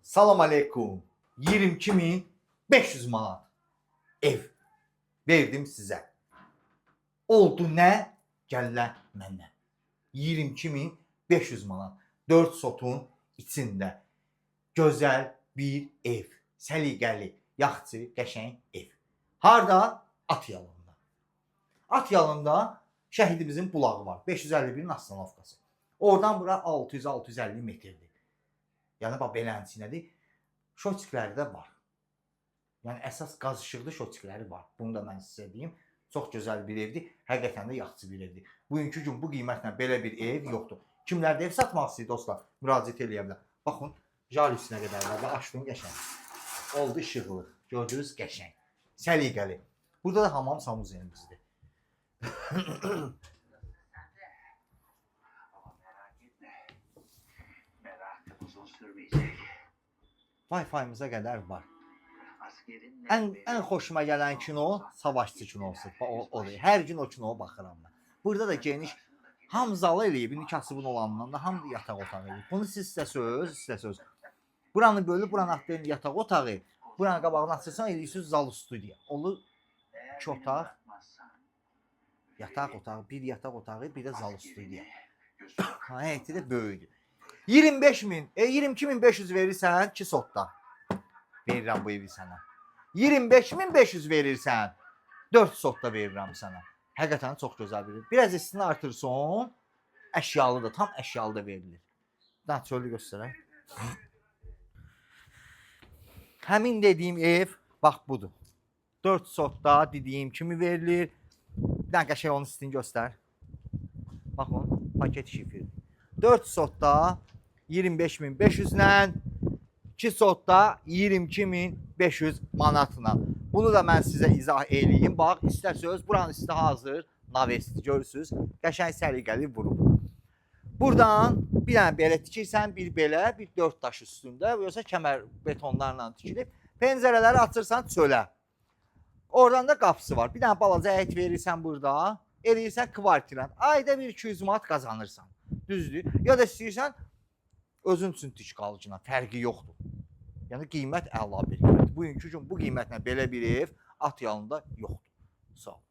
Salam aleykum. 22.500 manat ev verdim sizə. Oldu nə? Gəllə məndən. 22.500 manat 4 sotun içində gözəl bir ev. Səliqəli, yaxçı, qəşəng ev. Harda? Atyalında. Atyalında şəhidimizin bulağı var. 551-in astronovkası. Oradan bura 600-650 metrdir. Yəni bax belənçinədir. Şotikləri də var. Yəni əsas qaz işıqlı şotikləri var. Bunu da mən sizə deyim. Çox gözəl bir evdir. Həqiqətən də yaxçı bir evdir. Bugünkü gün bu qiymətlə belə bir ev yoxdur. Kimlərdə ev satmaq istəyir dostlar? Müraciət eləyə bilər. Baxın, jalusinə qədər var. Açdım qəşəng. Oldu işıqlı. Gördünüz qəşəng. Səliqəli. Burada da hamam samuzeymizdir. Wi-Fi'mize qədər var. Ən xoşuma gələn kino savaşçı kinosu. Hər gün o kinoya baxıram mən. Burada da geniş hamzalı eləyib, indi kasıbın olanından da hamı yataq otağı eləyib. Bunu siz istəsöz. Buranı bölüb, buranı atlayın yataq otağı. Buranı qabağını açırsan, eləyirsiniz zal studiya. Olur 2 otaq, yataq otağı, bir yataq otağı, bir də zal studiya. Həyəti də böyüdür. 22.500 verirsən 2 sotda. Verirəm bu evi sənə. 25.500 verirsən 4 sotda verirəm sənə. Həqiqətən çox gözəl bir ev. Biraz istini artırsan, əşyalı da, tam əşyalı da verilir. Daha çölü göstərək. Həmin dediyim ev bax budur. 4 sotda dediyim kimi verilir. Bir dənə qəşəng onun istini göstər. Baxın, paket şifir. 4 sotda 25.500-lə, 2 sotda 22.500 manatla. Bunu da mən sizə izah eləyim. Bax, istəsəz, buranın üstü hazır, navesti görürsünüz. Qəşəng səliqəli vurub. Buradan bir dənə belə tikirsən, bir belə, bir 4 daş üstündə, yoxsa kəmər betonlarla tikilib. Pəncərələri açırsan çölə. Oradan da qapısı var. Bir dənə balaca ət verirsən burada, eləyirsən kvartiran. Ayda bir 200 manat qazanırsan. Düzdür. Ya da istəyirsən, özün üçün tik qalıcına, fərqi yoxdur. Yəni qiymət əla bir qiymət. Bugünkü gün bu qiymətlə belə bir ev Atyalında yoxdur. Sağ ol.